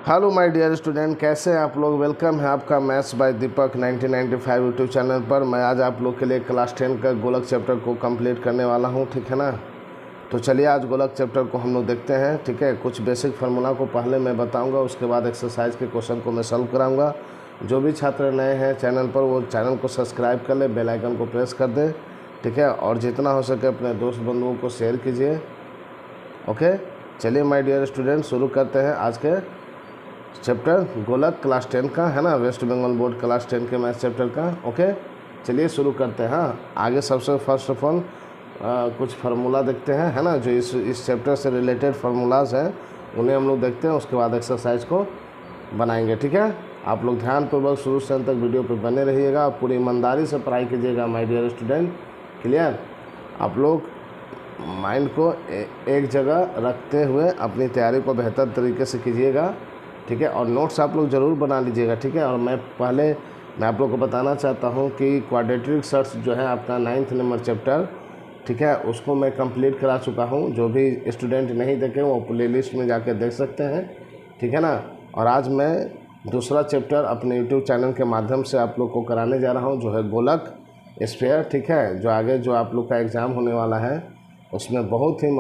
Hello my dear student, कैसे हैं आप लोग। वेलकम है आपका maths by Deepak 1995 YouTube channel पर। मैं आज आप लोग के लिए क्लास 10 का गोलक चैप्टर को कंप्लीट करने वाला हूं, ठीक है ना। तो चलिए आज गोलक चैप्टर को हम लोग देखते हैं, ठीक है। कुछ बेसिक फार्मूला को पहले मैं बताऊंगा, उसके बाद एक्सरसाइज के क्वेश्चन को मैं सॉल्व कराऊंगा। जो भी छात्र नए हैं चैनल पर वो चैनल को सब्सक्राइब कर ले, बेल आइकन को प्रेस कर दे, ठीक है। और जितना हो सके अपने दोस्त बंधुओं को शेयर कीजिए, ओके। चलिए माय डियर स्टूडेंट, शुरू करते हैं आज के चैप्टर गोलक क्लास 10 का, है ना। वेस्ट बंगाल बोर्ड क्लास 10 के मैथ चैप्टर का, ओके। चलिए शुरू करते हैं। हाँ, आगे सबसे फर्स्ट ऑफ ऑल कुछ फार्मूला देखते हैं, है ना। जो इस चैप्टर से रिलेटेड फार्मूलाज हैं उन्हें हम लोग देखते हैं, उसके बाद एक्सरसाइज को बनाएंगे, ठीक है। आप लोग ध्यानपूर्वक शुरू से अंत तक वीडियो पर बने रहिएगा और पूरी ईमानदारी से पढ़ाई कीजिएगा माय डियर स्टूडेंट, क्लियर। आप लोग माइंड को एक जगह रखते हुए अपनी तैयारी को बेहतर तरीके से कीजिएगा, ठीक है। और नोट्स आप लोग ज़रूर बना लीजिएगा, ठीक है। और मैं आप लोग को बताना चाहता हूँ कि क्वाड्रेटिक सर्च जो है आपका 9th नंबर चैप्टर, ठीक है, उसको मैं कंप्लीट करा चुका हूँ। जो भी स्टूडेंट नहीं देखे वो प्लेलिस्ट में जाके देख सकते हैं, ठीक है ना। और आज मैं दूसरा चैप्टर अपने यूट्यूब चैनल के माध्यम से आप लोग को कराने जा रहा हूँ, जो है गोलक स्फीयर, ठीक है। जो आगे जो आप लोग का एग्ज़ाम होने वाला है उसमें बहुत ही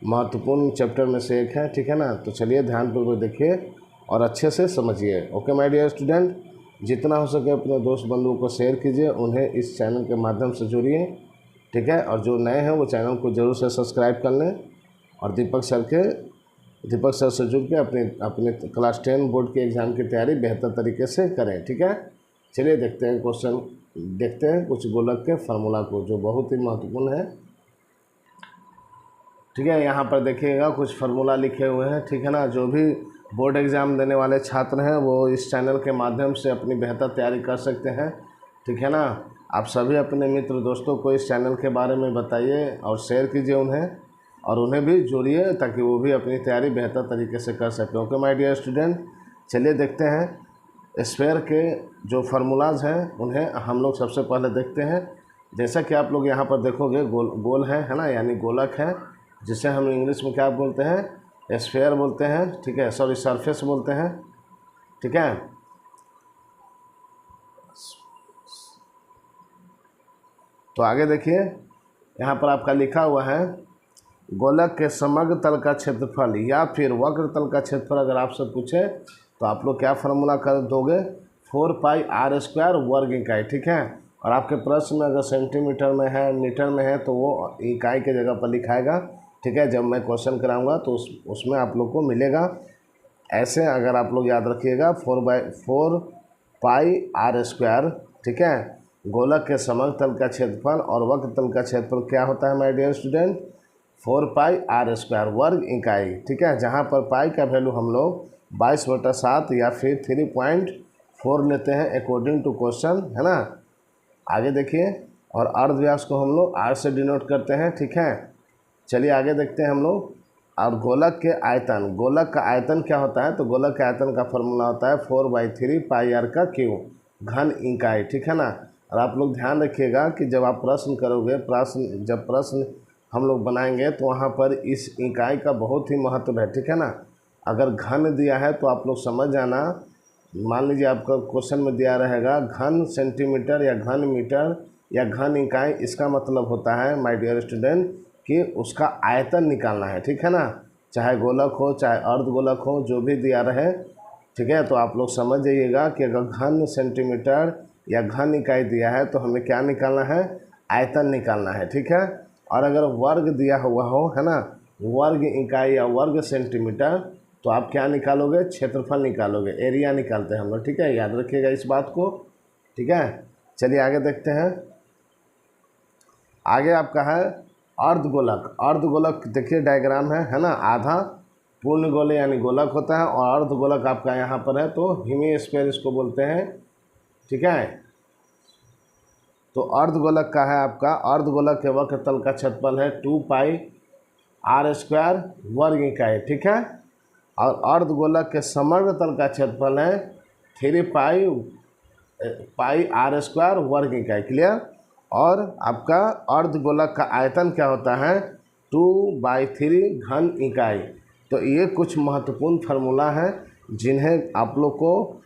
महत्वपूर्ण चैप्टर में से एक है, ठीक है ना। तो चलिए ध्यानपूर्वक देखिए और अच्छे से समझिए, ओके माय डियर स्टूडेंट। जितना हो सके अपने दोस्त बंधुओं को शेयर कीजिए, उन्हें इस चैनल के माध्यम से जुड़िए, ठीक है। और जो नए हैं वो चैनल को ज़रूर से सब्सक्राइब कर लें और दीपक सर से जुड़ के अपने क्लास 10 बोर्ड के एग्ज़ाम की तैयारी बेहतर तरीके से करें, ठीक है। चलिए देखते हैं क्वेश्चन, देखते हैं कुछ गोलक के फार्मूला को जो बहुत ही महत्वपूर्ण है, ठीक है। यहाँ पर देखिएगा कुछ फार्मूला लिखे हुए हैं, ठीक है ना। जो भी बोर्ड एग्ज़ाम देने वाले छात्र हैं वो इस चैनल के माध्यम से अपनी बेहतर तैयारी कर सकते हैं, ठीक है ना। आप सभी अपने मित्र दोस्तों को इस चैनल के बारे में बताइए और शेयर कीजिए उन्हें, और उन्हें भी जोड़िए ताकि वो भी अपनी तैयारी बेहतर तरीके से कर सकें, ओके माय डियर स्टूडेंट। चलिए देखते हैं स्फीयर के जो फार्मूलाज हैं उन्हें हम लोग सबसे पहले देखते हैं। जैसा कि आप लोग यहाँ पर देखोगे गोल है ना, यानी गोलक है, जिसे हम इंग्लिश में क्या बोलते हैं, स्फीयर बोलते हैं, ठीक है। सॉरी, सरफेस बोलते हैं, ठीक है। तो आगे देखिए, यहाँ पर आपका लिखा हुआ है गोलक के समग्र तल का क्षेत्रफल या फिर वक्र तल का क्षेत्रफल अगर आपसे पूछे तो आप लोग क्या फार्मूला कर दोगे, 4πr² वर्ग इकाई, ठीक है। और आपके प्रश्न में अगर सेंटीमीटर में है, मीटर में है तो वो इकाई के जगह पर लिखाएगा, ठीक है। जब मैं क्वेश्चन कराऊंगा तो उसमें आप लोग को मिलेगा ऐसे। अगर आप लोग याद रखिएगा 4πr², ठीक है। गोलक के समग्र तल का क्षेत्रफल और वक्र तल का क्षेत्रफल क्या होता है माय डियर स्टूडेंट, 4πr² वर्ग इकाई, ठीक है। जहाँ पर पाई का वैल्यू हम लोग 22/7 या फिर 3.4 लेते हैं अकॉर्डिंग टू क्वेश्चन, है ना। आगे देखिए, और अर्धव्यास को हम लोग r से डिनोट करते हैं, ठीक है। चलिए आगे देखते हैं हम लोग। और गोलक के आयतन, गोलक का आयतन क्या होता है, तो गोलक के आयतन का फॉर्मूला होता है 4/3πr³ घन इकाई, ठीक है ना। और आप लोग ध्यान रखिएगा कि जब आप प्रश्न करोगे, जब प्रश्न हम लोग बनाएंगे तो वहाँ पर इस इकाई का बहुत ही महत्व है, ठीक है ना। अगर घन दिया है तो आप लोग समझ जाना, मान लीजिए आपका क्वेश्चन में दिया रहेगा घन सेंटीमीटर या घन मीटर या घन इकाई, इसका मतलब होता है माय डियर स्टूडेंट कि उसका आयतन निकालना है, ठीक है ना। चाहे गोलक हो चाहे अर्धगोलक हो, जो भी दिया रहे, ठीक है। तो आप लोग समझ जाइएगा कि अगर घन सेंटीमीटर या घन इकाई दिया है तो हमें क्या निकालना है, आयतन निकालना है, ठीक है। और अगर वर्ग दिया हुआ हो, है ना, वर्ग इकाई या वर्ग सेंटीमीटर, तो आप क्या निकालोगे, क्षेत्रफल निकालोगे, एरिया निकालते हैं हम लोग, ठीक है। याद रखिएगा इस बात को, ठीक है। चलिए आगे देखते हैं। आगे आपका है अर्धगोलक। अर्धगोलक देखिए डायग्राम है ना। आधा पूर्ण गोले यानी गोलक होता है और अर्धगोलक आपका यहाँ पर है तो हेमिस्फीयर इसको बोलते हैं, ठीक है। तो अर्धगोलक का है आपका, अर्धगोलक के वक्र तल का क्षेत्रफल है 2πr² वर्ग इकाई, ठीक है। और अर्धगोलक के समग्र तल का क्षेत्रफल है 3πr² वर्ग इकाई, क्लियर। और आपका अर्धगोलक का आयतन क्या होता है, 2/3 घन इकाई, तो ये कुछ महत्वपूर्ण फार्मूला है जिन्हें आप लोग को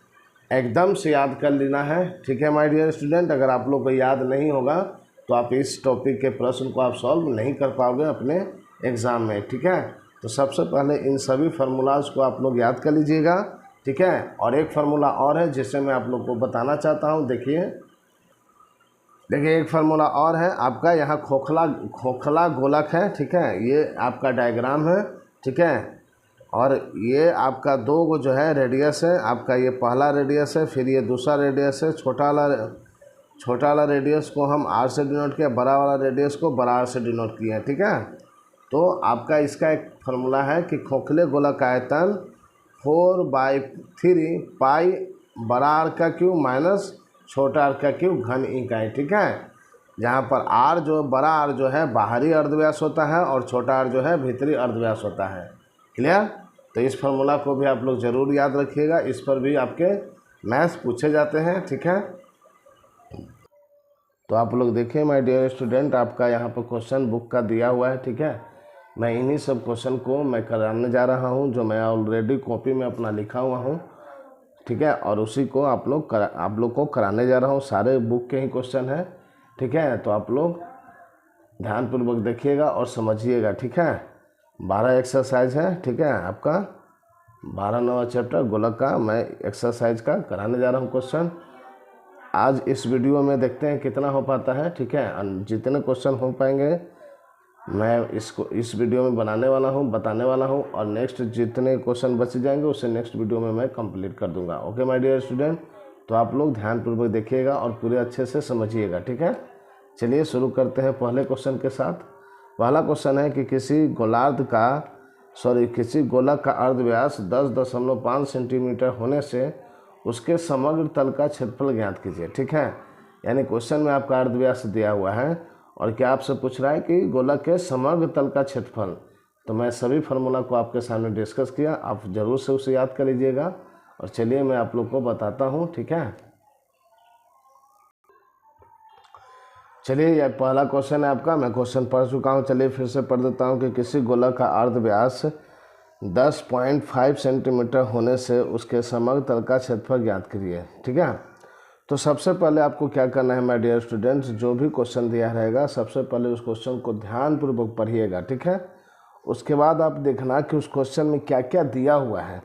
एकदम से याद कर लेना है। ठीक है माय डियर स्टूडेंट, अगर आप लोग को याद नहीं होगा तो आप इस टॉपिक के प्रश्न को आप सॉल्व नहीं कर पाओगे अपने एग्ज़ाम में। ठीक है, तो सबसे पहले इन सभी फार्मूलाज को आप लोग याद कर लीजिएगा। ठीक है, और एक फार्मूला और है जिसे मैं आप लोग को बताना चाहता हूँ। देखिए एक फार्मूला और है आपका, यहाँ खोखला गोलक है। ठीक है, ये आपका डायग्राम है। ठीक है, और ये आपका दो गो जो है रेडियस है, आपका ये पहला रेडियस है, फिर ये दूसरा रेडियस है। छोटा वाला रेडियस को हम आर से डिनोट किया, बड़ा वाला रेडियस को बड़ा आर से डिनोट किया। ठीक है, तो आपका इसका एक फार्मूला है कि खोखले गोलक का आयतन 4/3 पाई बड़ा आर का क्यूब माइनस छोटा आर का क्यूब घन इकाई। ठीक है, जहाँ पर आर जो बड़ा आर जो है बाहरी अर्धव्यास होता है और छोटा आर जो है भीतरी अर्धव्यास होता है। क्लियर? तो इस फार्मूला को भी आप लोग ज़रूर याद रखिएगा, इस पर भी आपके मैथ्स पूछे जाते हैं। ठीक है, तो आप लोग देखिए माय डियर स्टूडेंट, आपका यहाँ पर क्वेश्चन बुक का दिया हुआ है। ठीक है, मैं इन्हीं सब क्वेश्चन को मैं कराने जा रहा हूँ जो मैं ऑलरेडी कॉपी में अपना लिखा हुआ हूँ। ठीक है, और उसी को आप लोग को कराने जा रहा हूँ। सारे बुक के ही क्वेश्चन हैं। ठीक है, तो आप लोग ध्यानपूर्वक देखिएगा और समझिएगा। ठीक है, 12 एक्सरसाइज है। ठीक है, आपका 12वां चैप्टर गोलक का मैं एक्सरसाइज का कराने जा रहा हूँ क्वेश्चन। आज इस वीडियो में देखते हैं कितना हो पाता है। ठीक है, जितने क्वेश्चन हो पाएंगे मैं इस वीडियो में बताने वाला हूँ, और नेक्स्ट जितने क्वेश्चन बच जाएंगे उसे नेक्स्ट वीडियो में मैं कंप्लीट कर दूंगा। ओके माय डियर स्टूडेंट, तो आप लोग ध्यानपूर्वक देखिएगा और पूरे अच्छे से समझिएगा। ठीक है, चलिए शुरू करते हैं पहले क्वेश्चन के साथ। पहला क्वेश्चन है कि किसी गोलक का अर्धव्यास 10.5 सेंटीमीटर होने से उसके समग्र तल का क्षेत्रफल ज्ञात कीजिए। ठीक है, यानी क्वेश्चन में आपका अर्धव्यास दिया हुआ है और क्या आपसे पूछ रहा है कि गोलक के समग्र तल का क्षेत्रफल। तो मैं सभी फार्मूला को आपके सामने डिस्कस किया, आप ज़रूर से उसे याद कर लीजिएगा। और चलिए मैं आप लोग को बताता हूँ। ठीक है, चलिए यह पहला क्वेश्चन है आपका, मैं क्वेश्चन पढ़ चुका हूँ। चलिए फिर से पढ़ देता हूँ कि किसी गोलक का अर्धव्यास 10.5 सेंटीमीटर होने से उसके समग्र तल का क्षेत्रफल ज्ञात कीजिए। ठीक है, तो सबसे पहले आपको क्या करना है माय डियर स्टूडेंट्स, जो भी क्वेश्चन दिया रहेगा सबसे पहले उस क्वेश्चन को ध्यानपूर्वक पढ़िएगा। ठीक है, उसके बाद आप देखना कि उस क्वेश्चन में क्या क्या दिया हुआ है।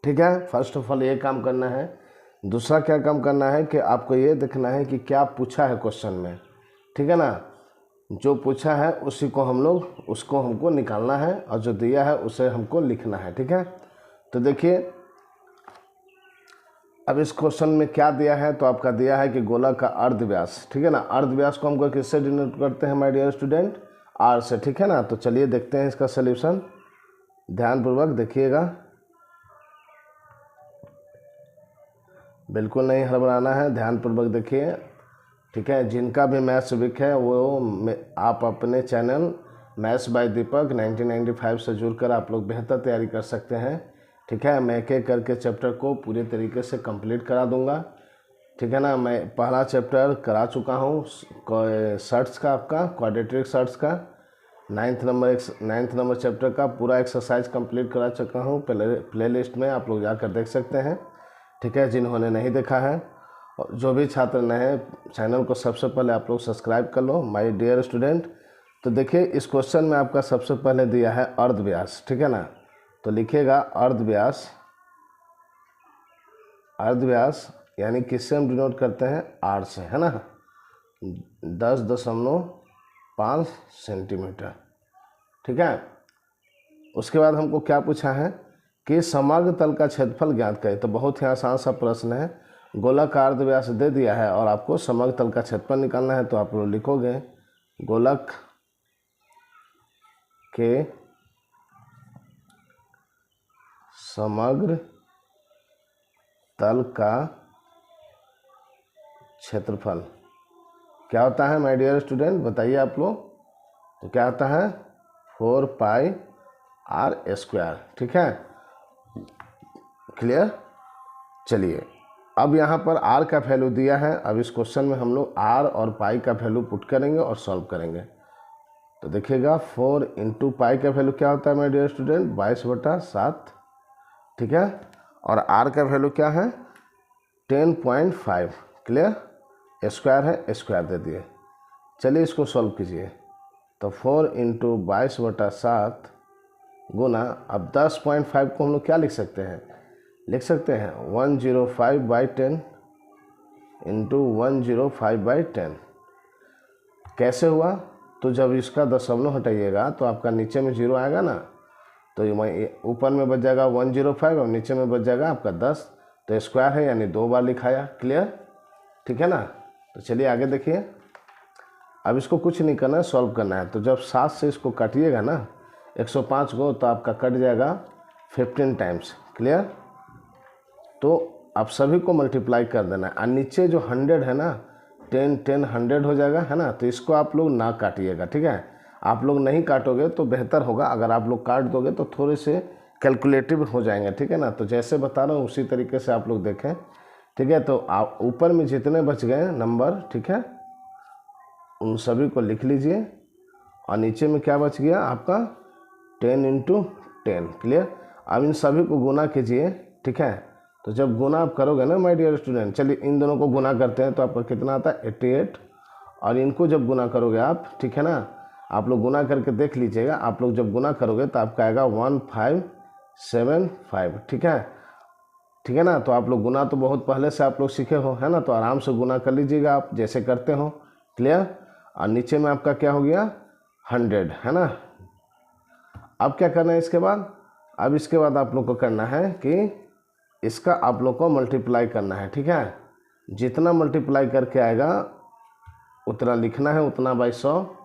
ठीक है, फर्स्ट ऑफ ऑल ये काम करना है। दूसरा क्या काम करना है कि आपको ये देखना है कि क्या पूछा है क्वेश्चन में। ठीक है ना, जो पूछा है उसको हमको निकालना है, और जो दिया है उसे हमको लिखना है। ठीक है, तो देखिए अब इस क्वेश्चन में क्या दिया है। तो आपका दिया है कि गोलक का अर्धव्यास। ठीक है ना, अर्धव्यास को हमको किससे डिनोट करते हैं माय डियर स्टूडेंट? आर से। ठीक है ना, तो चलिए देखते हैं इसका सलूशन, ध्यानपूर्वक देखिएगा, बिल्कुल नहीं हड़बड़ाना है, ध्यानपूर्वक देखिए। ठीक है, जिनका भी मैथ्स वीक है वो आप अपने चैनल मैथ्स बाय दीपक 1995 से जुड़कर आप लोग बेहतर तैयारी कर सकते हैं। ठीक है, मैं एक एक करके चैप्टर को पूरे तरीके से कंप्लीट करा दूंगा। ठीक है ना, मैं पहला चैप्टर करा चुका हूँ सर्ट्स का, आपका क्वाड्रेटिक सर्ट्स का 9th नंबर चैप्टर का पूरा एक्सरसाइज कंप्लीट करा चुका हूँ। प्ले लिस्ट में आप लोग जाकर देख सकते हैं। ठीक है, जिन्होंने नहीं देखा है, और जो भी छात्र नए हैं चैनल को सबसे पहले आप लोग सब्सक्राइब कर लो माय डियर स्टूडेंट। तो देखिए इस क्वेश्चन में आपका सबसे पहले दिया है अर्धव्यास। ठीक है ना, तो लिखिएगा अर्धव्यास यानी किससे हम डिनोट करते हैं? आर से, है ना, 10.5 सेंटीमीटर। ठीक है, उसके बाद हमको क्या पूछा है कि समग्र तल का क्षेत्रफल ज्ञात करें। तो बहुत ही आसान सा प्रश्न है, गोलक का अर्धव्यास दे दिया है और आपको समग्र तल का क्षेत्रफल निकालना है। तो आप लोग लिखोगे गोलक के समग्र तल का क्षेत्रफल क्या होता है माय डियर स्टूडेंट, बताइए आप लोग। तो क्या होता है? 4πr²। ठीक है, क्लियर? चलिए अब यहाँ पर r का वैल्यू दिया है। अब इस क्वेश्चन में हम लोग r और पाई का वैल्यू पुट करेंगे और सॉल्व करेंगे। तो देखिएगा 4 इंटू पाई का वैल्यू क्या होता है माय डियर स्टूडेंट, 22/7, ठीक है। और आर का वैल्यू क्या है, 10.5, क्लियर। स्क्वायर है, स्क्वायर दे दिए। चलिए इसको सॉल्व कीजिए। तो 4 इंटू 22/7 गुना, अब 10.5 को हम लोग क्या लिख सकते हैं, लिख सकते हैं 105/10 इंटू 105/10। कैसे हुआ, तो जब इसका दशमलव हटाइएगा तो आपका नीचे में 0 आएगा ना, तो ऊपर में बच जाएगा 105 और नीचे में बच जाएगा आपका 10। तो स्क्वायर है यानी 2 बार लिखाया, क्लियर, ठीक है ना। तो चलिए आगे देखिए। अब इसको कुछ नहीं करना है, सॉल्व करना है। तो जब 7 से इसको काटिएगा ना 105 को, तो आपका कट जाएगा 15 टाइम्स, क्लियर। तो आप सभी को मल्टीप्लाई कर देना है। और नीचे जो 100 है ना, 10 10 100 हो जाएगा, है ना। तो इसको आप लोग ना काटिएगा, ठीक है। आप लोग नहीं काटोगे तो बेहतर होगा, अगर आप लोग काट दोगे तो थोड़े से कैलकुलेटिव हो जाएंगे, ठीक है ना। तो जैसे बता रहा हूँ उसी तरीके से आप लोग देखें, ठीक है। तो आप ऊपर में जितने बच गए नंबर, ठीक है, उन सभी को लिख लीजिए। और नीचे में क्या बच गया आपका 10 इंटू 10, क्लियर। अब इन सभी को गुना कीजिए, ठीक है। तो जब गुना आप करोगे ना माय डियर स्टूडेंट, चलिए इन दोनों को गुना करते हैं तो आपका कितना आता है 88। और इनको जब गुना करोगे आप, ठीक है ना, आप लोग गुना करके देख लीजिएगा। आप लोग जब गुना करोगे तो आपका आएगा 1575, ठीक है, ठीक है ना। तो आप लोग गुना तो बहुत पहले से आप लोग सीखे हो, है ना। तो आराम से गुना कर लीजिएगा आप जैसे करते हो, क्लियर। और नीचे में आपका क्या हो गया 100, है ना। अब क्या करना है इसके बाद, अब इसके बाद आप लोग को करना है कि इसका आप लोग को मल्टीप्लाई करना है, ठीक है। जितना मल्टीप्लाई करके आएगा उतना लिखना है, उतना बाई 100,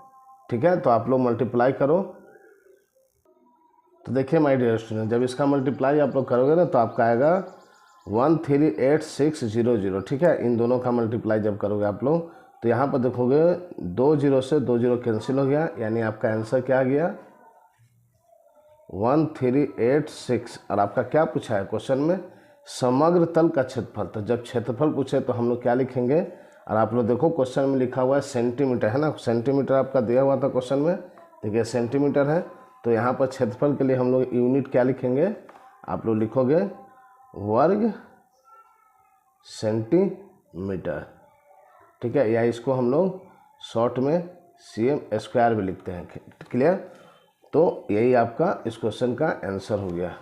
ठीक है। तो आप लोग मल्टीप्लाई करो। तो देखिए माय डियर स्टूडेंट, जब इसका मल्टीप्लाई आप लोग करोगे ना तो आपका आएगा 138600, ठीक है। इन दोनों का मल्टीप्लाई जब करोगे आप लोग तो यहाँ पर देखोगे 2 0 से 2 0 कैंसिल हो गया, यानी आपका आंसर क्या आ गया 1386। और आपका क्या पूछा है क्वेश्चन में, समग्र तल का क्षेत्रफल। तो जब क्षेत्रफल पूछे तो हम लोग क्या लिखेंगे, और आप लोग देखो क्वेश्चन में लिखा हुआ है सेंटीमीटर, है ना। सेंटीमीटर आपका दिया हुआ था क्वेश्चन में, देखिए सेंटीमीटर है। तो यहाँ पर क्षेत्रफल के लिए हम लोग यूनिट क्या लिखेंगे, आप लोग लिखोगे वर्ग सेंटीमीटर, ठीक है। या इसको हम लोग शॉर्ट में cm स्क्वायर भी लिखते हैं, क्लियर। तो यही आपका इस क्वेश्चन का आंसर हो गया,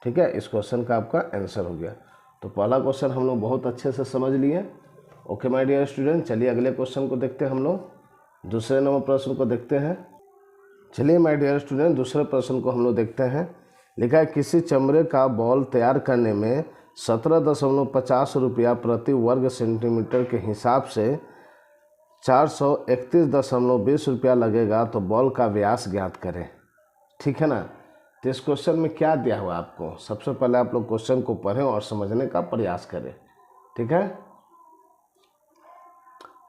ठीक है। इस क्वेश्चन का आपका आंसर हो गया। तो पहला क्वेश्चन हम लोग बहुत अच्छे से समझ लिए। ओके माय डियर स्टूडेंट, चलिए अगले क्वेश्चन को देखते हैं। हम लोग दूसरे नंबर प्रश्न को देखते हैं। चलिए माय डियर स्टूडेंट, दूसरे प्रश्न को हम लोग देखते हैं। लिखा है किसी चमड़े का बॉल तैयार करने में 17.50 रुपया प्रति वर्ग सेंटीमीटर के हिसाब से 431.20 रुपया लगेगा, तो बॉल का व्यास ज्ञात करें, ठीक है ना। तो इस क्वेश्चन में क्या दिया हुआ आपको, सबसे पहले आप लोग क्वेश्चन को पढ़ें और समझने का प्रयास करें, ठीक है।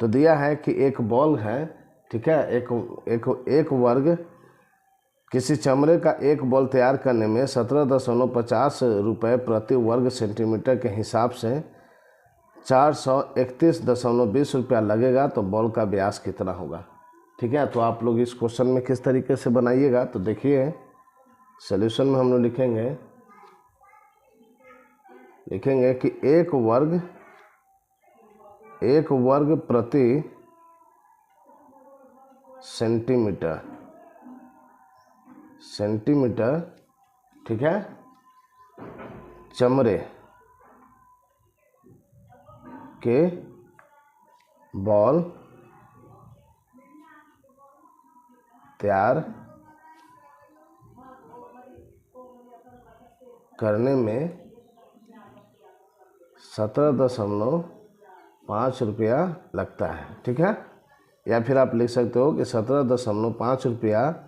तो दिया है कि एक बॉल है, ठीक है, एक वर्ग, किसी चमड़े का एक बॉल तैयार करने में 17.50 रुपये प्रति वर्ग सेंटीमीटर के हिसाब से 431.20 रुपया लगेगा, तो बॉल का व्यास कितना होगा, ठीक है। तो आप लोग इस क्वेश्चन में किस तरीके से बनाइएगा, तो देखिए सॉल्यूशन में हम लोग लिखेंगे कि एक वर्ग प्रति सेंटीमीटर, ठीक है, चमड़े के बॉल तैयार करने में 17.5 रुपया लगता है, ठीक है। या फिर आप लिख सकते हो कि 17.5 रुपया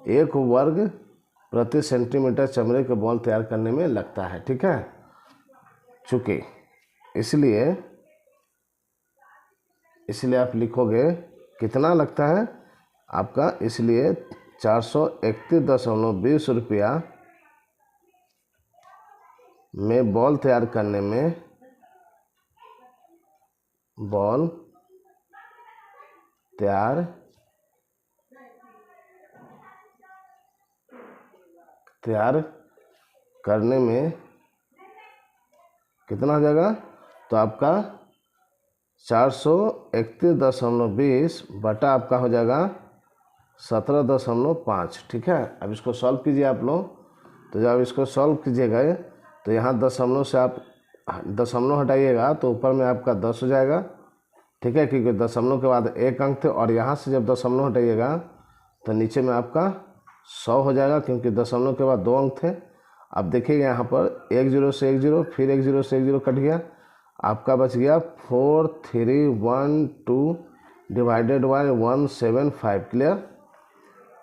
एक वर्ग प्रति सेंटीमीटर चमड़े के बॉल तैयार करने में लगता है, ठीक है। चूँकि इसलिए आप लिखोगे कितना लगता है आपका, इसलिए 431.20 रुपया में बॉल तैयार करने में तैयार करने में कितना हो जाएगा, तो आपका 431.20 बटा आपका हो जाएगा 17.5। ठीक है, अब इसको सॉल्व कीजिए आप लोग। तो जब इसको सॉल्व कीजिएगा तो यहाँ दशमलव से आप दशमलव हटाइएगा तो ऊपर में आपका 10 हो जाएगा। ठीक है, क्योंकि दशमलव के बाद एक अंक थे, और यहाँ से जब दशमलव हटाइएगा तो नीचे में आपका 100 हो जाएगा, क्योंकि दशमलव के बाद 2 अंक थे। अब देखिएगा यहाँ पर 1 0 से 1 0, फिर 1 0 से 1 0 कट गया, आपका बच गया 4312 डिवाइडेड बाय 175। क्लियर।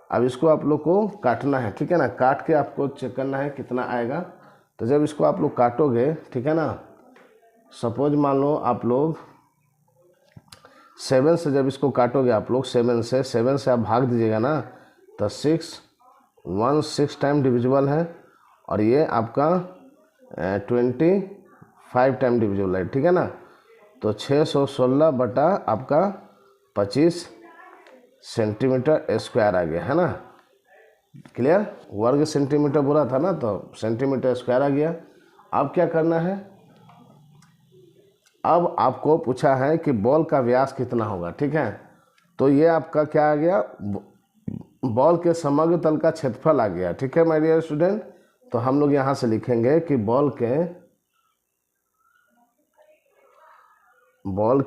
अब इसको आप लोग को काटना है, ठीक है ना, काट के आपको चेक करना है कितना आएगा। तो जब इसको आप लोग काटोगे, ठीक है ना, सपोज मान लो आप लोग 7 से जब इसको काटोगे आप लोग 7 से आप भाग दीजिएगा ना, तो 6 टाइम डिविजिबल है, और ये आपका 25 टाइम डिविजिबल है। ठीक है ना, तो 616 बटा आपका 25 सेंटीमीटर स्क्वायर आ गया है ना। क्लियर, वर्ग सेंटीमीटर बोला था ना, तो सेंटीमीटर स्क्वायर आ गया। अब क्या करना है, अब आपको पूछा है कि बॉल का व्यास कितना होगा। ठीक है, तो ये आपका क्या आ गया, बॉल के समग्र तल का क्षेत्रफल आ गया। ठीक है माय डियर स्टूडेंट, तो हम लोग यहाँ से लिखेंगे कि बॉल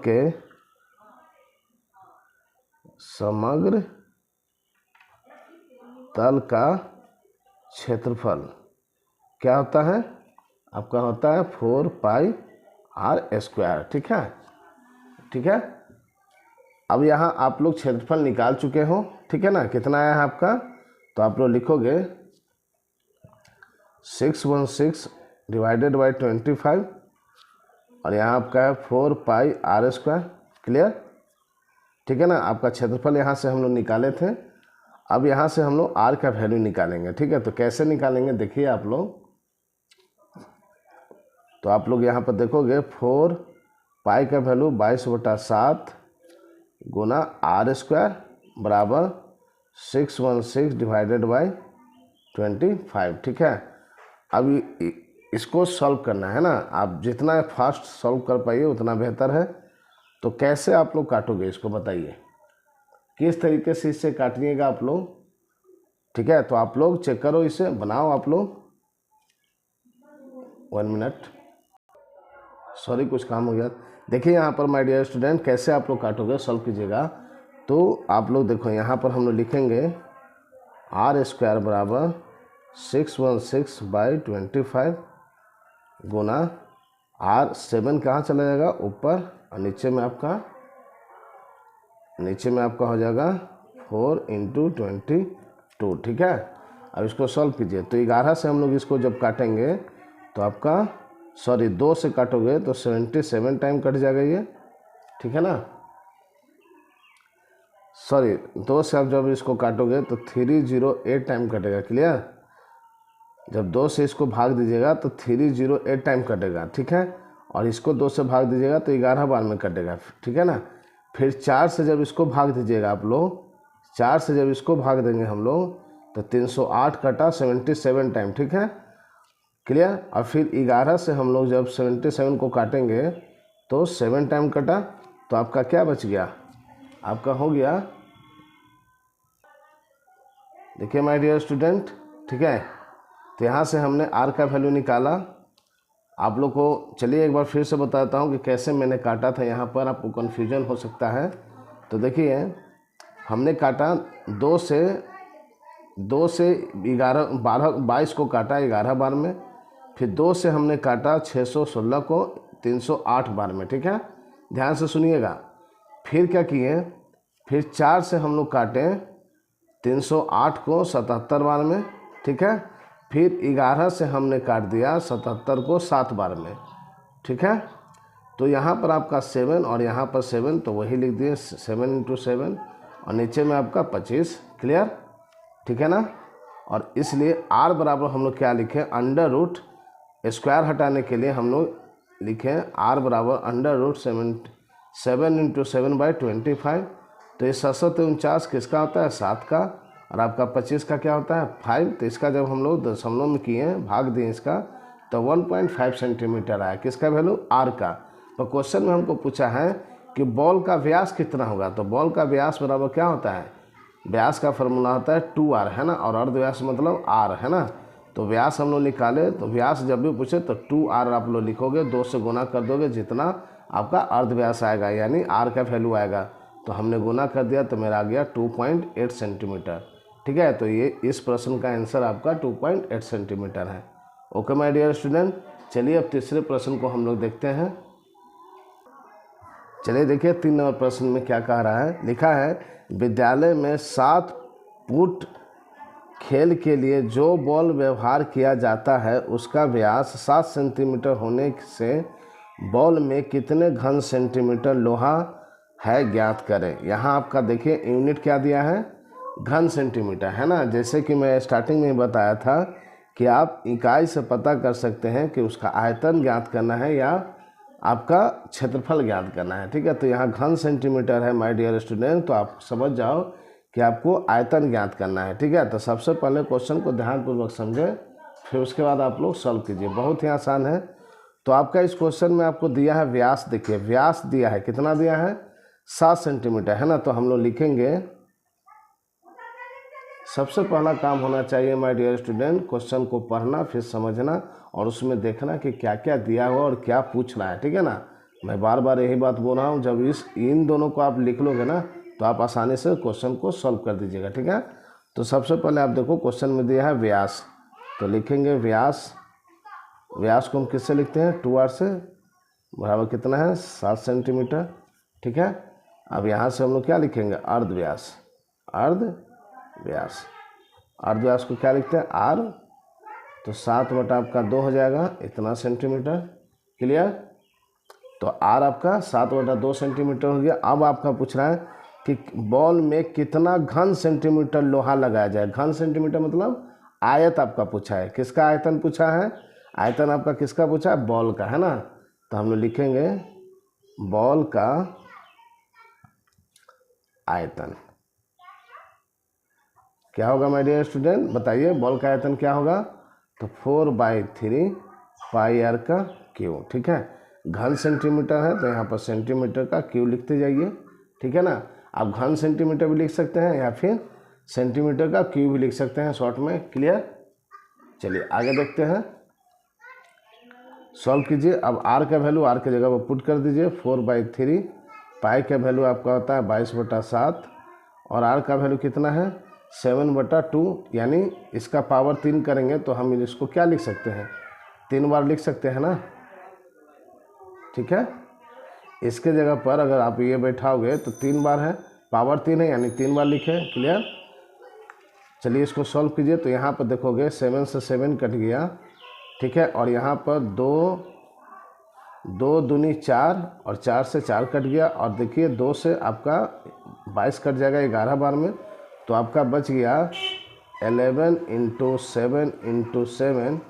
के समग्र तल का क्षेत्रफल क्या होता है, आपका होता है 4 पाई r स्क्वायर। ठीक है, ठीक है। अब यहाँ आप लोग क्षेत्रफल निकाल चुके हो, ठीक है ना, कितना आया है आपका, तो आप लोग लिखोगे 616 डिवाइडेड बाई 25, और यहाँ आपका है 4 पाई r स्क्वायर। क्लियर, ठीक है ना। आपका क्षेत्रफल यहाँ से हम लोग निकाले थे, अब यहाँ से हम लोग r का वैल्यू निकालेंगे। ठीक है, तो कैसे निकालेंगे देखिए आप लोग, तो आप लोग यहाँ पर देखोगे 4 पाई का वैल्यू 22/7 गुना r स्क्वायर बराबर 616 डिवाइडेड बाई 25। ठीक है, अब इसको सॉल्व करना है ना, आप जितना फास्ट सॉल्व कर पाइए उतना बेहतर है। तो कैसे आप लोग काटोगे इसको बताइए, किस तरीके से इसे काटिएगा आप लोग। ठीक है, तो आप लोग चेक करो, इसे बनाओ आप लोग। 1 मिनट, सॉरी कुछ काम हो गया। देखिए यहाँ पर माय डियर स्टूडेंट, कैसे आप लोग काटोगे सॉल्व कीजिएगा। तो आप लोग देखो यहाँ पर हम लोग लिखेंगे r स्क्वायर बराबर 616 बाई 25 गुना r, 7 कहाँ चला जाएगा ऊपर, और नीचे में आपका हो जाएगा 4 × 22। ठीक है, अब इसको सॉल्व कीजिए। तो 11 से हम लोग इसको जब काटेंगे तो आपका 2 से काटोगे तो 77 टाइम कट जाएगा ये। ठीक है ना, 2 से आप जब इसको काटोगे तो 308 टाइम कटेगा। क्लियर, जब 2 से इसको भाग दीजिएगा तो 308 टाइम कटेगा। ठीक है, और इसको 2 से भाग दीजिएगा तो 11 बार में कटेगा। ठीक है ना, फिर 4 से जब इसको भाग दीजिएगा आप लोग, 4 से जब इसको भाग देंगे हम लोग तो 308 कटा 77 टाइम। ठीक है, क्लियर। और फिर 11 से हम लोग जब 77 को काटेंगे तो 7 टाइम कटा, तो आपका क्या बच गया, आपका हो गया, देखिए माय डियर स्टूडेंट। ठीक है, तो यहाँ से हमने r का वैल्यू निकाला। आप लोग को चलिए एक बार फिर से बताता हूँ कि कैसे मैंने काटा था, यहाँ पर आपको कन्फ्यूजन हो सकता है। तो देखिए हमने काटा 2 से 11 12 22 को काटा 11 बार में, फिर 2 से हमने काटा 616 को 308 बार में। ठीक है, ध्यान से सुनिएगा। फिर क्या किए, फिर 4 से हम लोग काटे 308 को 77 बार में। ठीक है, फिर 11 से हमने काट दिया 77 को 7 बार में। ठीक है, तो यहाँ पर आपका 7 और यहाँ पर 7, तो वही लिख दिए 7 × 7, और नीचे में आपका 25। क्लियर, ठीक है ना। और इसलिए r बराबर हम लोग क्या लिखे, अंडर रूट, स्क्वायर हटाने के लिए हम लोग लिखे r बराबर अंडर रूट 7 × 7 बाई 25। तो ये 749 किसका होता है, 7 का, और आपका 25 का क्या होता है 5। तो इसका जब हम लोग दशमलव में किए हैं, भाग दिए इसका, तो 1.5 सेंटीमीटर आया। किसका वैल्यू, आर का। तो क्वेश्चन में हमको पूछा है कि बॉल का व्यास कितना होगा। तो बॉल का व्यास बराबर क्या होता है, व्यास का फॉर्मूला होता है 2r, है ना, और अर्धव्यास मतलब r, है ना। तो व्यास हम लोग निकाले, तो व्यास जब भी पूछे तो 2r आप लोग लिखोगे, 2 से गुना कर दोगे, जितना आपका अर्धव्यास आएगा यानी r का वैल्यू आएगा। तो हमने गुना कर दिया तो मेरा आ गया 2.8 सेंटीमीटर। ठीक है, तो ये इस प्रश्न का आंसर आपका 2.8 सेंटीमीटर है। ओके माय डियर स्टूडेंट, चलिए अब तीसरे प्रश्न को हम लोग देखते हैं। चलिए देखिए 3 नंबर प्रश्न में क्या कह रहा है। लिखा है विद्यालय में 7 फुट खेल के लिए जो बॉल व्यवहार किया जाता है उसका व्यास 7 सेंटीमीटर होने से बॉल में कितने घन सेंटीमीटर लोहा है ज्ञात करें। यहाँ आपका देखिए यूनिट क्या दिया है, घन सेंटीमीटर, है ना। जैसे कि मैं स्टार्टिंग में बताया था कि आप इकाई से पता कर सकते हैं कि उसका आयतन ज्ञात करना है या आपका क्षेत्रफल ज्ञात करना है। ठीक है, तो यहाँ घन सेंटीमीटर है माय डियर स्टूडेंट, तो आप समझ जाओ कि आपको आयतन ज्ञात करना है। ठीक है, तो सबसे पहले क्वेश्चन को ध्यानपूर्वक समझें, फिर उसके बाद आप लोग सॉल्व कीजिए, बहुत ही आसान है। तो आपका इस क्वेश्चन में आपको दिया है व्यास, देखिए व्यास दिया है, कितना दिया है 7 सेंटीमीटर, है ना। तो हम लोग लिखेंगे, सबसे पहला काम होना चाहिए माय डियर स्टूडेंट क्वेश्चन को पढ़ना, फिर समझना और उसमें देखना कि क्या क्या दिया हुआ और क्या पूछ रहा है। ठीक है ना, मैं बार बार यही बात बोल रहा हूँ, जब इन दोनों को आप लिख लोगे ना तो आप आसानी से क्वेश्चन को सॉल्व कर दीजिएगा। ठीक है, तो सबसे पहले आप देखो क्वेश्चन में दिया है व्यास, तो लिखेंगे व्यास, व्यास को हम किससे लिखते हैं 2r से, बराबर कितना है 7 सेंटीमीटर। ठीक है, अब यहाँ से हम लोग क्या लिखेंगे अर्धव्यास, अर्धव्यास, अर्धव्यास को क्या लिखते हैं r, तो 7 बटा आपका 2 हो जाएगा इतना सेंटीमीटर। क्लियर, तो r आपका 7 बटा 2 सेंटीमीटर हो गया। अब आपका पूछ रहा है कि बॉल में कितना घन सेंटीमीटर लोहा लगाया जाए। घन सेंटीमीटर मतलब आयत आपका पूछा है, किसका आयतन पूछा है, आयतन आपका किसका पूछा है बॉल का, है ना। तो हम लोग लिखेंगे बॉल का आयतन क्या होगा माय डियर स्टूडेंट, बताइए बॉल का आयतन क्या होगा, तो 4/3 पाई आर का क्यू। ठीक है, घन सेंटीमीटर है तो यहाँ पर सेंटीमीटर का क्यू लिखते जाइए। ठीक है ना, आप घन सेंटीमीटर भी लिख सकते हैं या फिर सेंटीमीटर का क्यू भी लिख सकते हैं शॉर्ट में। क्लियर, चलिए आगे देखते हैं, सॉल्व कीजिए। अब r का वैल्यू r के जगह पर पुट कर दीजिए, 4/3 पाई का वैल्यू आपका होता है 22/7 और r का वैल्यू कितना है 7/2, यानी इसका पावर 3 करेंगे तो हम इसको क्या लिख सकते हैं 3 बार लिख सकते हैं ना। ठीक है, इसके जगह पर अगर आप ये बैठाओगे तो 3 बार है, पावर 3 है यानी 3 बार लिखे। क्लियर, चलिए इसको सॉल्व कीजिए। तो यहाँ पर देखोगे 7 से 7 कट गया। ठीक है, और यहाँ पर 2 दूनी 4 और 4 से 4 कट गया, और देखिए 2 से आपका 22 कट जाएगा 11 बार में, तो आपका बच गया 11 × 7 × 7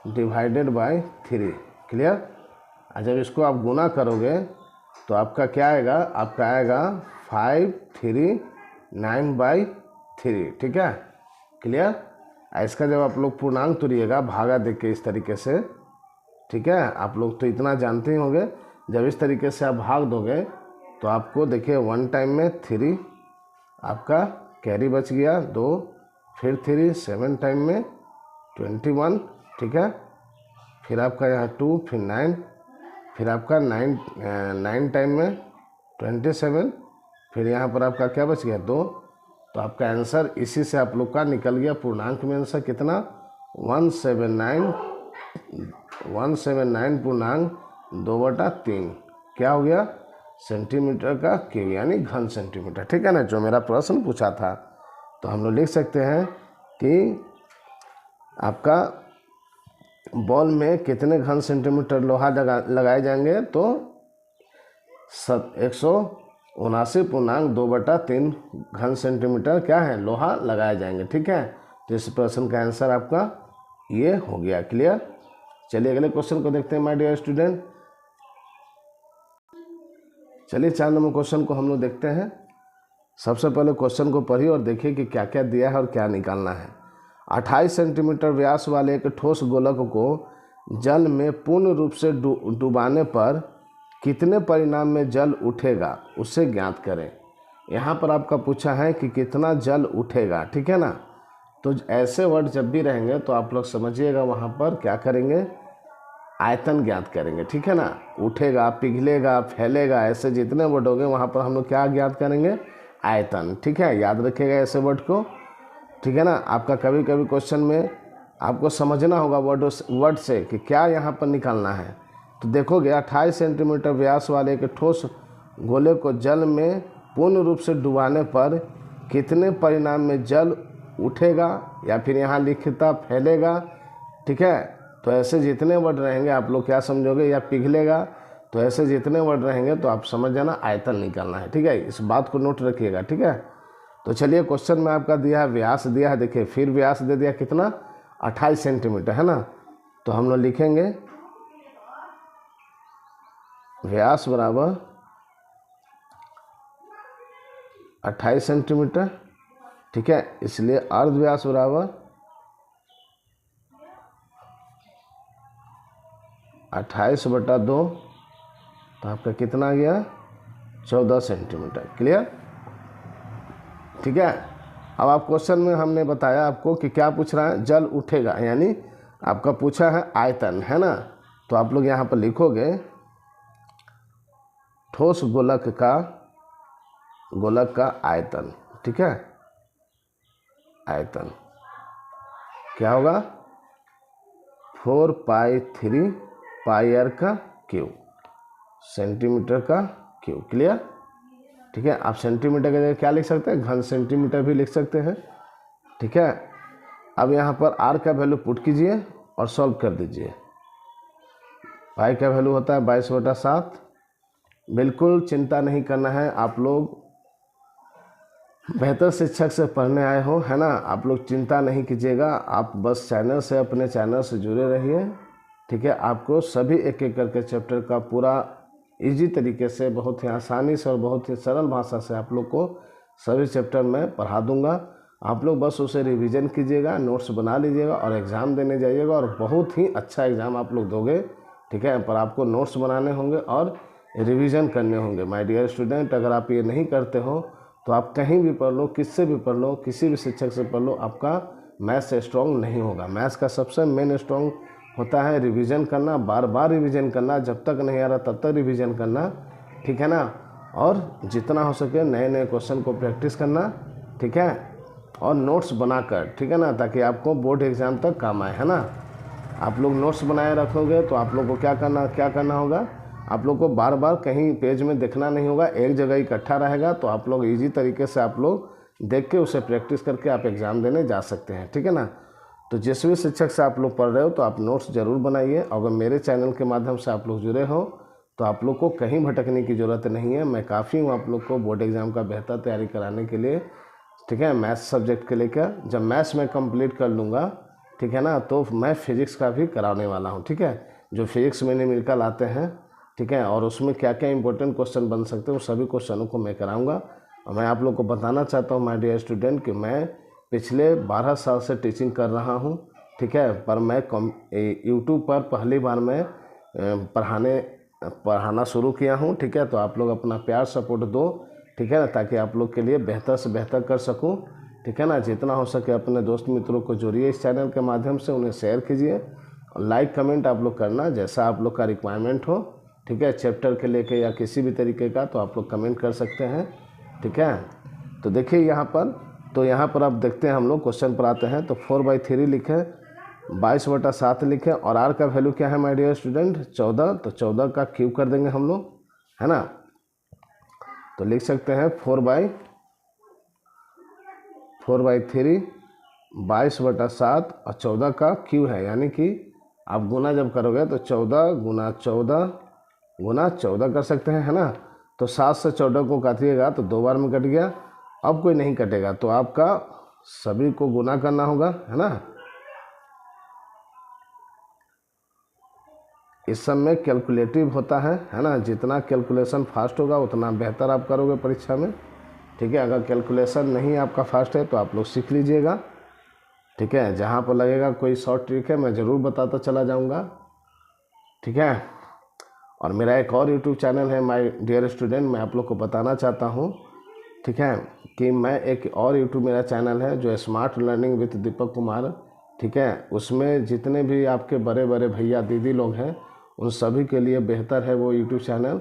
डिवाइडेड बाय 3। क्लियर, और जब इसको आप गुना करोगे तो आपका क्या आएगा, आपका आएगा 539/3। ठीक है, क्लियर, इसका जब आप लोग पूर्णांक तोड़िएगा भागा देख के इस तरीके से, ठीक है, आप लोग तो इतना जानते ही होंगे, जब इस तरीके से आप भाग दोगे तो आपको देखिए 1 टाइम में 3 आपका कैरी बच गया 2, फिर 3 7 टाइम में 21। ठीक है, फिर आपका यहाँ 2, फिर 9, फिर आपका 9 टाइम में 27, फिर यहाँ पर आपका क्या बच गया 2। तो आपका आंसर इसी से आप लोग का निकल गया पूर्णांक में आंसर कितना 179 पूर्णांक 2/3 क्या हो गया सेंटीमीटर का क्यू, यानी घन सेंटीमीटर। ठीक है ना, जो मेरा प्रश्न पूछा था। तो हम लोग लिख सकते हैं कि आपका बॉल में कितने घन सेंटीमीटर लोहा लगाए जाएंगे, तो 179.2/3 घन सेंटीमीटर क्या है लोहा लगाए जाएंगे। ठीक है, तो इस प्रश्न का आंसर आपका ये हो गया। क्लियर, चलिए अगले क्वेश्चन को देखते हैं माय डियर स्टूडेंट। चलिए 4 नंबर क्वेश्चन को हम लोग देखते हैं। सबसे पहले क्वेश्चन को पढ़िए और देखिए कि क्या क्या दिया है और क्या निकालना है। 28 सेंटीमीटर व्यास वाले एक ठोस गोलक को जल में पूर्ण रूप से डुबाने पर कितने परिमाण में जल उठेगा, उसे ज्ञात करें। यहाँ पर आपका पूछा है कि कितना जल उठेगा, ठीक है ना। तो ऐसे वर्ड जब भी रहेंगे तो आप लोग समझिएगा, वहाँ पर क्या करेंगे, आयतन ज्ञात करेंगे, ठीक है ना। उठेगा, पिघलेगा, फैलेगा, ऐसे जितने वर्ड होंगे वहाँ पर हम लोग क्या ज्ञात करेंगे, आयतन, ठीक है। याद रखिएगा ऐसे वर्ड को, ठीक है ना। आपका कभी कभी क्वेश्चन में आपको समझना होगा वर्ड से कि क्या यहाँ पर निकालना है। तो देखोगे 28 सेंटीमीटर व्यास वाले एक ठोस गोले को जल में पूर्ण रूप से डुबाने पर कितने परिमाण में जल उठेगा, या फिर यहाँ लिखता फैलेगा, ठीक है। तो ऐसे जितने वर्ड रहेंगे आप लोग क्या समझोगे, या पिघलेगा, तो ऐसे जितने वर्ड रहेंगे तो आप समझ जाना आयतन निकालना है, ठीक है। इस बात को नोट रखिएगा, ठीक है। तो चलिए क्वेश्चन में आपका दिया है व्यास दिया है, देखिए फिर व्यास दे दिया कितना, 28 सेंटीमीटर, है ना। तो हम लोग लिखेंगे व्यास बराबर 28 सेंटीमीटर, ठीक है। इसलिए अर्ध व्यास बराबर 28/2, तो आपका कितना आ गया, 14 सेंटीमीटर। क्लियर, ठीक है। अब आप क्वेश्चन में हमने बताया आपको कि क्या पूछ रहा है, जल उठेगा, यानी आपका पूछा है आयतन, है ना। तो आप लोग यहाँ पर लिखोगे ठोस गोलक का आयतन, ठीक है। आयतन क्या होगा, 4π3πr का क्यूब, सेंटीमीटर का क्यूब। क्लियर, ठीक है। आप सेंटीमीटर की जगह क्या लिख सकते हैं, घन सेंटीमीटर भी लिख सकते हैं, ठीक है। अब यहाँ पर r का वैल्यू पुट कीजिए और सॉल्व कर दीजिए। पाई का वैल्यू होता है 22/7। बिल्कुल चिंता नहीं करना है, आप लोग बेहतर शिक्षक से पढ़ने आए हो, है ना। आप लोग चिंता नहीं कीजिएगा, आप बस अपने चैनल से जुड़े रहिए, ठीक है। आपको सभी एक एक करके चैप्टर का पूरा इजी तरीके से, बहुत ही आसानी से और बहुत ही सरल भाषा से आप लोग को सभी चैप्टर में पढ़ा दूंगा। आप लोग बस उसे रिवीजन कीजिएगा, नोट्स बना लीजिएगा और एग्ज़ाम देने जाइएगा, और बहुत ही अच्छा एग्ज़ाम आप लोग दोगे, ठीक है। पर आपको नोट्स बनाने होंगे और रिवीजन करने होंगे। माय डियर स्टूडेंट, अगर आप ये नहीं करते हो तो आप कहीं भी पढ़ लो, किससे भी पढ़ लो, किसी भी शिक्षक से पढ़ लो, आपका मैथ्स स्ट्रॉन्ग नहीं होगा। मैथ्स का सबसे मेन स्ट्रॉन्ग होता है रिवीजन करना, बार बार रिवीजन करना, जब तक नहीं आ रहा तब तक रिवीजन करना, ठीक है ना। और जितना हो सके नए नए क्वेश्चन को प्रैक्टिस करना, ठीक है, और नोट्स बनाकर, ठीक है ना, ताकि आपको बोर्ड एग्ज़ाम तक काम आए, है ना। आप लोग नोट्स बनाए रखोगे तो आप लोग को क्या करना होगा, आप लोग को बार बार कहीं पेज में देखना नहीं होगा, एक जगह इकट्ठा रहेगा, तो आप लोग इजी तरीके से आप लोग देख के उसे प्रैक्टिस करके आप एग्ज़ाम देने जा सकते हैं, ठीक है ना। तो जिस भी शिक्षक से आप लोग पढ़ रहे हो तो आप नोट्स ज़रूर बनाइए। अगर मेरे चैनल के माध्यम से आप लोग जुड़े हो तो आप लोग को कहीं भटकने की ज़रूरत नहीं है। मैं काफ़ी हूँ आप लोग को बोर्ड एग्ज़ाम का बेहतर तैयारी कराने के लिए, ठीक है। मैथ्स सब्जेक्ट के लेकर जब मैथ्स में कंप्लीट कर लूँगा, ठीक है ना, तो मैं फिज़िक्स का भी कराने वाला हूँ, ठीक है। जो फिज़िक्स में न्यूमेरिकल आते हैं, ठीक है, और उसमें क्या क्या इंपॉर्टेंट क्वेश्चन बन सकते हैं, वो सभी क्वेश्चनों को मैं कराऊंगा। और मैं आप लोग को बताना चाहता हूँ माय डियर स्टूडेंट कि मैं पिछले 12 साल से टीचिंग कर रहा हूँ, ठीक है। पर मैं यूट्यूब पर पहली बार मैं पढ़ाना शुरू किया हूँ, ठीक है। तो आप लोग अपना प्यार सपोर्ट दो, ठीक है ना, ताकि आप लोग के लिए बेहतर से बेहतर कर सकूँ, ठीक है ना। जितना हो सके अपने दोस्त मित्रों को जोड़िए इस चैनल के माध्यम से, उन्हें शेयर कीजिए और लाइक कमेंट आप लोग करना जैसा आप लोग का रिक्वायरमेंट हो, ठीक है। चैप्टर के लेके या किसी भी तरीके का तो आप लोग कमेंट कर सकते हैं, ठीक है। तो देखिए यहाँ पर आप देखते हैं, हम लोग क्वेश्चन पर आते हैं। तो 4/3 लिखें, 22/7 लिखें, और r का वैल्यू क्या है माय डियर स्टूडेंट, 14। तो 14 का क्यूब कर देंगे हम लोग, है ना। तो लिख सकते हैं 4/3 22/7 और 14 का क्यूब है, यानी कि आप गुना जब करोगे तो 14 × 14 × 14 कर सकते हैं, है ना। तो 7 से 14 को काटिएगा तो 2 बार में कट गया, अब कोई नहीं कटेगा, तो आपका सभी को गुना करना होगा, है ना। इस सब में कैलकुलेटिव होता है ना। जितना कैलकुलेशन फास्ट होगा उतना बेहतर आप करोगे परीक्षा में, ठीक है। अगर कैलकुलेशन नहीं आपका फास्ट है तो आप लोग सीख लीजिएगा, ठीक है। जहाँ पर लगेगा कोई शॉर्ट ट्रिक है मैं ज़रूर बताता चला जाऊँगा, ठीक है। और मेरा एक और यूट्यूब चैनल है माय डियर स्टूडेंट, मैं आप लोग को बताना चाहता हूँ, ठीक है, कि मैं एक और यूट्यूब मेरा चैनल है जो smart learning with Deepak Kumar, ठीक है। उसमें जितने भी आपके बड़े बड़े भैया दीदी लोग हैं उन सभी के लिए बेहतर है वो यूट्यूब चैनल,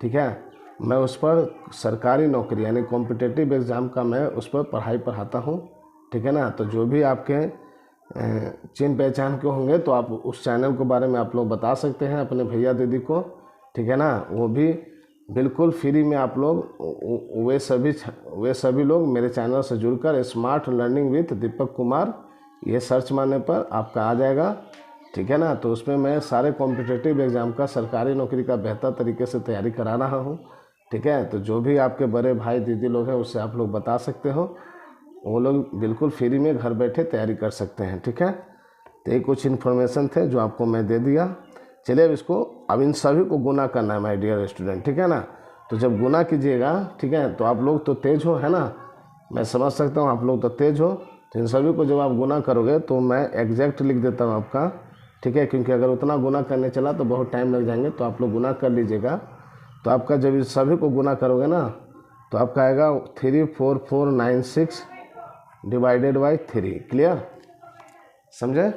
ठीक है। मैं उस पर सरकारी नौकरी यानी कॉम्पिटिटिव एग्ज़ाम का मैं उस पर पढ़ाई पढ़ाता हूँ, ठीक है ना। तो जो भी आपके चिन्ह पहचान के होंगे तो आप उस चैनल के बारे में आप लोग बता सकते हैं अपने भैया दीदी को, ठीक है ना। वो भी बिल्कुल फ्री में आप लोग वे सभी लोग मेरे चैनल से जुड़कर smart learning with Deepak Kumar ये सर्च मारने पर आपका आ जाएगा, ठीक है ना। तो उसमें मैं सारे कॉम्पिटिटिव एग्ज़ाम का सरकारी नौकरी का बेहतर तरीके से तैयारी करा रहा हूँ, ठीक है। तो जो भी आपके बड़े भाई दीदी लोग हैं उससे आप लोग बता सकते हो, वो लोग बिल्कुल फ्री में घर बैठे तैयारी कर सकते हैं, ठीक है। तो ये कुछ इन्फॉर्मेशन थे जो आपको मैं दे दिया। चलिए अब इन सभी को गुना करना है माय डियर स्टूडेंट, ठीक है ना। तो जब गुना कीजिएगा, ठीक है, तो आप लोग तो तेज़ हो, है ना, मैं समझ सकता हूँ आप लोग तो तेज़ हो। तो इन सभी को जब आप गुना करोगे तो मैं एग्जैक्ट लिख देता हूँ आपका, ठीक है, क्योंकि अगर उतना गुना करने चला तो बहुत टाइम लग जाएंगे। तो आप लोग गुना कर लीजिएगा। तो आपका जब इस सभी को गुना करोगे ना तो आपका आएगा 34496 डिवाइडेड बाई 3। क्लियर, समझे।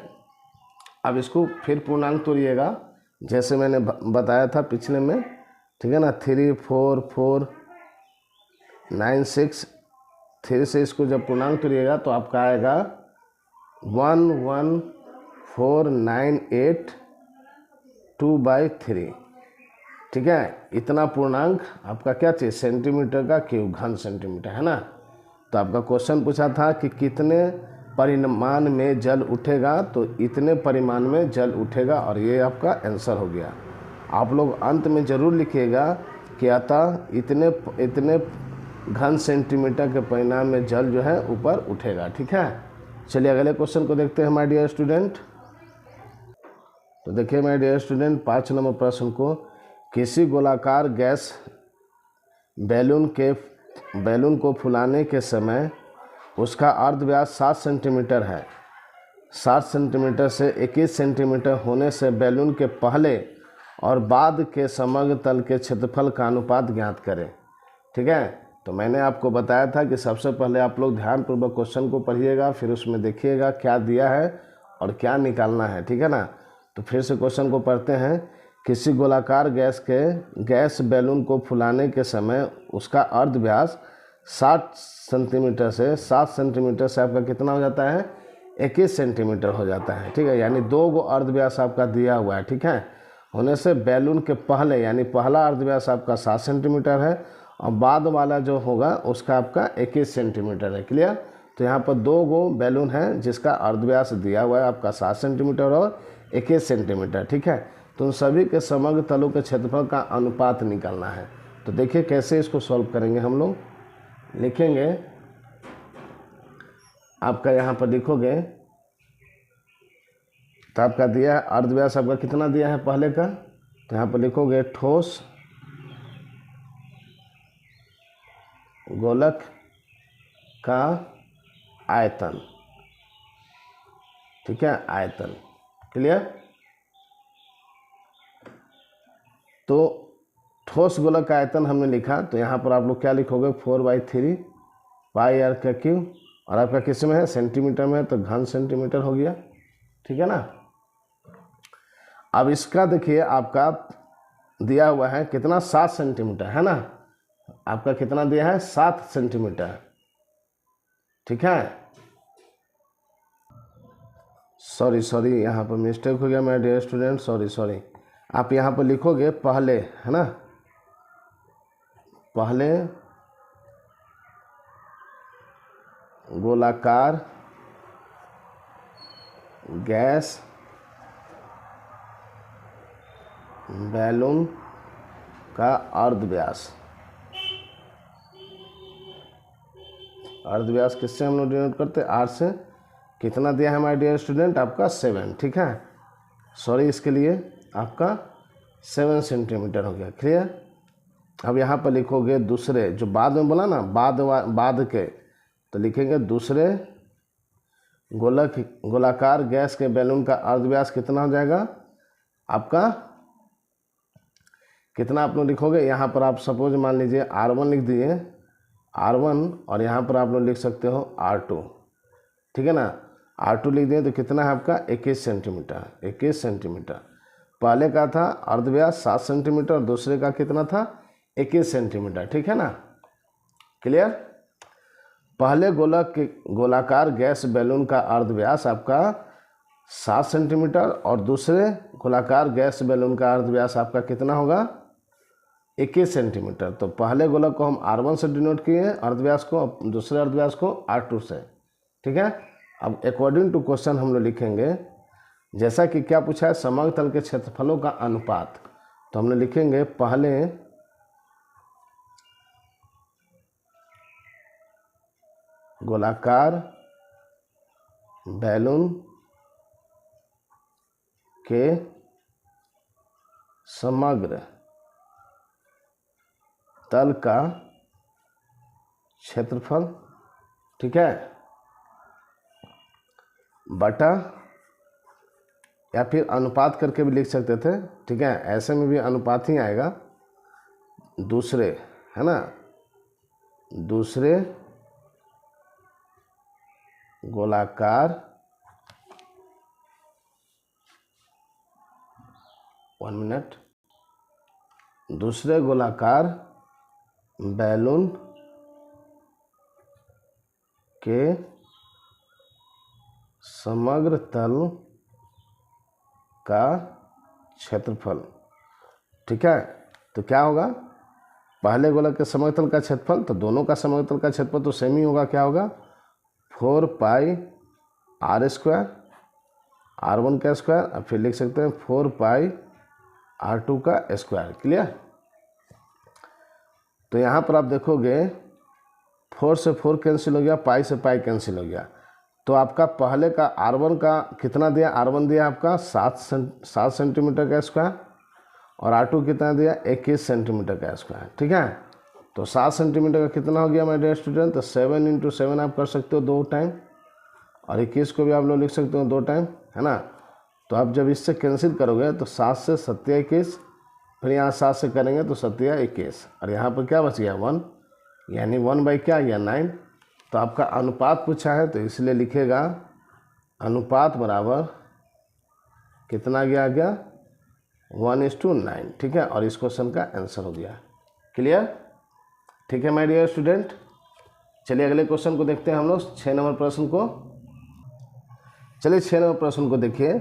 अब इसको फिर पूर्णांक तोड़िएगा जैसे मैंने बताया था पिछले में, ठीक है ना। 34496 3 से इसको जब पूर्णांक तोड़िएगा तो आपका आएगा 11498/2/3, ठीक है। इतना पूर्णांक आपका क्या चाहिए, सेंटीमीटर का क्यूब, घन सेंटीमीटर, है ना। तो आपका क्वेश्चन पूछा था कि कितने परिमाण में जल उठेगा, तो इतने परिमाण में जल उठेगा और ये आपका आंसर हो गया। आप लोग अंत में ज़रूर लिखिएगा कि अतः इतने घन सेंटीमीटर के परिमाण में जल जो है ऊपर उठेगा, ठीक है। चलिए अगले क्वेश्चन को देखते हैं माय डियर स्टूडेंट। तो देखिए माय डियर स्टूडेंट 5 नंबर प्रश्न को, किसी गोलाकार गैस बैलून को फुलाने के समय उसका अर्धव्यास 7 सेंटीमीटर है। 7 सेंटीमीटर से 21 सेंटीमीटर होने से बैलून के पहले और बाद के समग्र तल के क्षेत्रफल का अनुपात ज्ञात करें, ठीक है। तो मैंने आपको बताया था कि सबसे पहले आप लोग ध्यानपूर्वक क्वेश्चन को पढ़िएगा, फिर उसमें देखिएगा क्या दिया है और क्या निकालना है, ठीक है ना। तो फिर से क्वेश्चन को पढ़ते हैं। किसी गोलाकार गैस बैलून को फुलाने के समय उसका अर्धव्यास 7 सेंटीमीटर से आपका कितना हो जाता है, 21 सेंटीमीटर हो जाता है, ठीक है। यानी 2 गो अर्धव्यास आपका दिया हुआ है, ठीक है। होने से बैलून के पहले यानी पहला अर्धव्यास आपका 7 सेंटीमीटर है और बाद वाला जो होगा उसका आपका 21 सेंटीमीटर है। क्लियर। तो यहाँ पर 2 गो बैलून है जिसका अर्धव्यास दिया हुआ है आपका 7 सेंटीमीटर और 21 सेंटीमीटर, ठीक है। तो उन सभी के समग्र तलों के क्षेत्रफल का अनुपात निकालना है। तो देखिए कैसे इसको सॉल्व करेंगे हम लोग। लिखेंगे, आपका यहाँ पर लिखोगे तो आपका दिया है अर्धव्यास आपका कितना दिया है पहले का, तो यहाँ पर लिखोगे ठोस गोलक का आयतन, ठीक है, आयतन। क्लियर। तो ठोस गोलक का आयतन हमने लिखा, तो यहाँ पर आप लोग क्या लिखोगे 4/3 पाई आर का क्यूब, और आपका किस में है, सेंटीमीटर में है, तो घन सेंटीमीटर हो गया, ठीक है ना। अब इसका देखिए आपका दिया हुआ है कितना, 7 सेंटीमीटर, है ना। आपका कितना दिया है, 7 सेंटीमीटर, ठीक है। सॉरी यहाँ पर मिस्टेक हो गया मेरे डियर स्टूडेंट, सॉरी। आप यहाँ पर लिखोगे पहले, है ना, पहले गोलाकार गैस बैलून का अर्धव्यास किससे हम लोग डिनोट करते हैं, आर से। कितना दिया है माय डियर स्टूडेंट, आपका 7, ठीक है। सॉरी इसके लिए आपका 7 सेंटीमीटर हो गया। क्लियर। अब यहाँ पर लिखोगे दूसरे, जो बाद में बोला ना बाद के, तो लिखेंगे दूसरे गोलाकार गैस के बैलून का अर्धव्यास कितना हो जाएगा आपका, कितना आप लोग लिखोगे। यहाँ पर आप सपोज मान लीजिए R1 लिख दिए, R1, और यहाँ पर आप लोग लिख सकते हो R2, ठीक है ना। R2 लिख दिए तो कितना है आपका 21 सेंटीमीटर, 21 सेंटीमीटर। पहले का था अर्धव्यास 7 सेंटीमीटर और दूसरे का कितना था 21 सेंटीमीटर, ठीक है ना, क्लियर। पहले गोलाकार गैस बैलून का अर्धव्यास आपका 7 सेंटीमीटर और दूसरे गोलाकार गैस बैलून का अर्धव्यास आपका कितना होगा 21 सेंटीमीटर। तो पहले गोलक को हम R1 से डिनोट किए अर्धव्यास को, दूसरे अर्धव्यास को R2 से, ठीक है। अब अकॉर्डिंग टू क्वेश्चन हम लोग लिखेंगे, जैसा कि क्या पूछा है समग्र तल के क्षेत्रफलों का अनुपात, तो हम लोग लिखेंगे पहले गोलाकार बैलून के समग्र तल का क्षेत्रफल, ठीक है, बटा, या फिर अनुपात करके भी लिख सकते थे, ठीक है, ऐसे में भी अनुपात ही आएगा, दूसरे, है ना, दूसरे गोलाकार, 1 मिनट, दूसरे गोलाकार बैलून के समग्र तल का क्षेत्रफल, ठीक है। तो क्या होगा, पहले गोलक के समग्र तल का क्षेत्रफल, तो दोनों का समग्र तल का क्षेत्रफल तो सेम ही होगा, क्या होगा 4 पाई R स्क्वायर, R1 का स्क्वायर, और फिर लिख सकते हैं 4 पाई R2 का स्क्वायर, क्लियर। तो यहाँ पर आप देखोगे 4 से 4 कैंसिल हो गया, पाई से पाई कैंसिल हो गया, तो आपका पहले का R1 का कितना दिया, R1 दिया आपका 7 सेंटीमीटर का स्क्वायर, और R2 कितना दिया 21 सेंटीमीटर का स्क्वायर, ठीक है। तो 7 सेंटीमीटर का कितना हो गया माय डियर स्टूडेंट, तो 7 × 7 आप कर सकते हो 2 टाइम, और 21 को भी आप लोग लिख सकते हो 2 टाइम, है ना। तो आप जब इससे कैंसिल करोगे तो 7 से 7 21, फिर यहाँ 7 से करेंगे तो 7 21, और यहाँ पर क्या बच गया 1, यानी 1 बाई क्या गया 9। तो आपका अनुपात पूछा है तो इसलिए लिखेगा अनुपात बराबर कितना गया 1:9, ठीक है, और इस क्वेश्चन का आंसर हो गया, क्लियर, ठीक है माय डियर स्टूडेंट। चलिए अगले क्वेश्चन को देखते हैं हम लोग, 6 नंबर प्रश्न को। चलिए 6 नंबर प्रश्न को देखिए,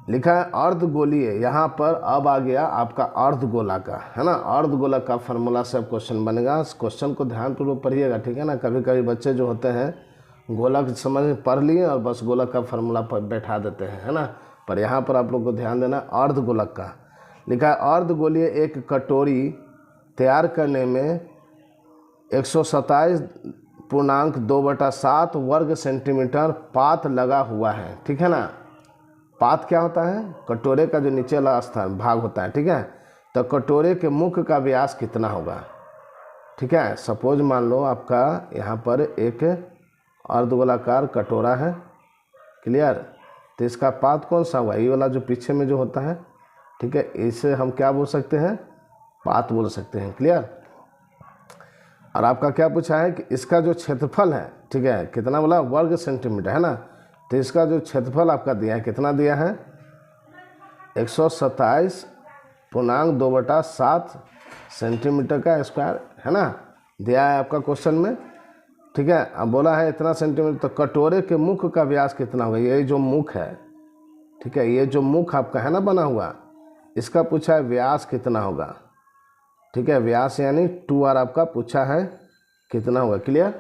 लिखा है अर्धगोलीय, यहाँ पर अब आ गया आपका अर्धगोला का, है ना, अर्धगोला का फार्मूला से अब क्वेश्चन बनेगा। इस क्वेश्चन को ध्यानपूर्वक पढ़िएगा, ठीक है ना। कभी कभी बच्चे जो होते हैं गोला समझ में पढ़ लिए और बस गोलक का फार्मूला पर बैठा देते हैं, है ना, पर यहाँ पर आप लोग को ध्यान देना अर्धगोलक का। लिखा है अर्धगोलीय एक कटोरी तैयार करने में 127.2/7 वर्ग सेंटीमीटर पात लगा हुआ है, ठीक है ना। पात क्या होता है, कटोरे का जो नीचे वाला स्थान भाग होता है, ठीक है। तो कटोरे के मुख का व्यास कितना होगा, ठीक है। सपोज मान लो आपका यहाँ पर एक अर्धगोलाकार कटोरा है, क्लियर। तो इसका पात कौन सा हुआ, ये वाला जो पीछे में जो होता है, ठीक है, इसे हम क्या बोल सकते हैं, पात बोल सकते हैं, क्लियर। और आपका क्या पूछा है कि इसका जो क्षेत्रफल है, ठीक है, कितना बोला वर्ग सेंटीमीटर, है ना। तो इसका जो क्षेत्रफल आपका दिया है कितना दिया है 127.2/7 सेंटीमीटर का स्क्वायर, है ना, दिया है आपका क्वेश्चन में, ठीक है। अब बोला है इतना सेंटीमीटर, तो कटोरे के मुख का व्यास कितना होगा, ये जो मुख है, ठीक है, ये जो मुख आपका है ना बना हुआ, इसका पूछा है व्यास कितना होगा, ठीक है, व्यास यानी 2r आपका पूछा है कितना होगा, क्लियर।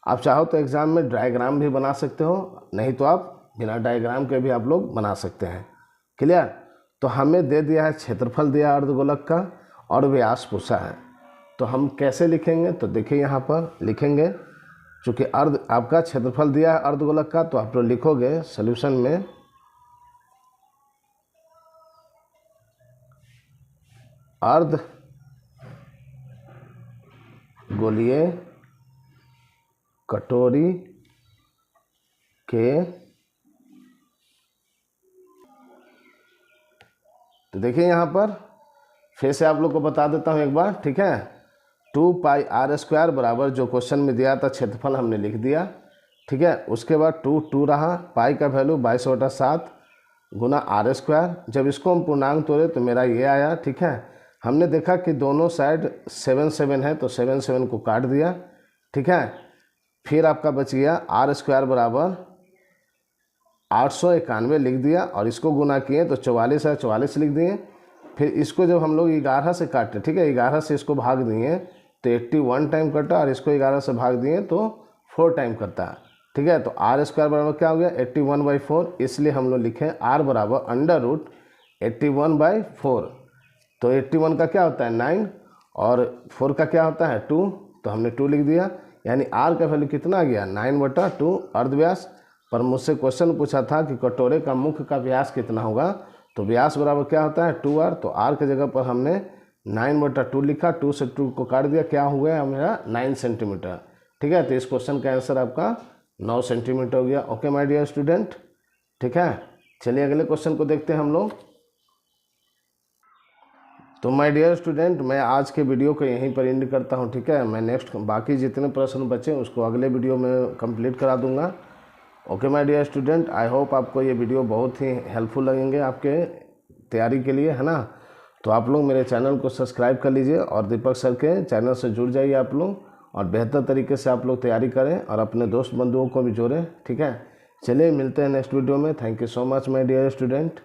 आप चाहो तो एग्ज़ाम में डायग्राम भी बना सकते हो, नहीं तो आप बिना डायग्राम के भी आप लोग बना सकते हैं, क्लियर। तो हमें दे दिया है क्षेत्रफल दिया अर्धगोलक का और व्यास पूछा है, तो हम कैसे लिखेंगे, तो देखिए यहाँ पर लिखेंगे, चूँकि आपका क्षेत्रफल दिया है अर्धगोलक का, तो आप लोग लिखोगे सॉल्यूशन में गोलीय कटोरी के, तो देखिए यहाँ पर फिर से आप लोग को बता देता हूँ एक बार, ठीक है। 2πr² बराबर जो क्वेश्चन में दिया था क्षेत्रफल हमने लिख दिया, ठीक है। उसके बाद 2 रहा, पाई का वैल्यू 22/7 गुना r²। जब इसको हम पूर्णांक तोड़े तो मेरा ये आया, ठीक है। हमने देखा कि दोनों साइड 7 है तो 7 को काट दिया, ठीक है। फिर आपका बच गया r² बराबर 891 लिख दिया और इसको गुना किए तो 44 है, 44 लिख दिए। फिर इसको जब हम लोग 11 से काटे, ठीक है, 11 से इसको भाग दिए तो 81 टाइम कटा और इसको 11 से भाग दिए तो 4 टाइम करता है, ठीक है। तो r² बराबर क्या हो गया 81/4, इसलिए हम लोग लिखे r बराबर √81/4। तो 81 का क्या होता है 9 और 4 का क्या होता है 2, तो हमने 2 लिख दिया। यानी r का वैल्यू कितना आ गया 9/2 अर्धव्यास। पर मुझसे क्वेश्चन पूछा था कि कटोरे का मुख का व्यास कितना होगा, तो व्यास बराबर क्या होता है 2r। तो r के जगह पर हमने 9/2 लिखा, 2 से 2 को काट दिया, क्या हो गया मेरा 9 सेंटीमीटर, ठीक है। तो इस क्वेश्चन का आंसर आपका 9 सेंटीमीटर हो गया। ओके माय डियर स्टूडेंट, ठीक है। चलिए अगले क्वेश्चन को देखते हैं हम लोग। तो माय डियर स्टूडेंट, मैं आज के वीडियो को यहीं पर एंड करता हूं, ठीक है। मैं नेक्स्ट बाकी जितने प्रश्न बचे उसको अगले वीडियो में कंप्लीट करा दूंगा। Okay my dear student, I hope आपको ये वीडियो बहुत ही हेल्पफुल लगेंगे आपके तैयारी के लिए, है ना। तो आप लोग मेरे चैनल को सब्सक्राइब कर लीजिए और दीपक सर के चैनल से जुड़ जाइए आप लोग, और बेहतर तरीके से आप लोग तैयारी करें और अपने दोस्त बंधुओं को भी जोड़ें, ठीक है। चलिए मिलते हैं नेक्स्ट वीडियो में। Thank you so much my dear student.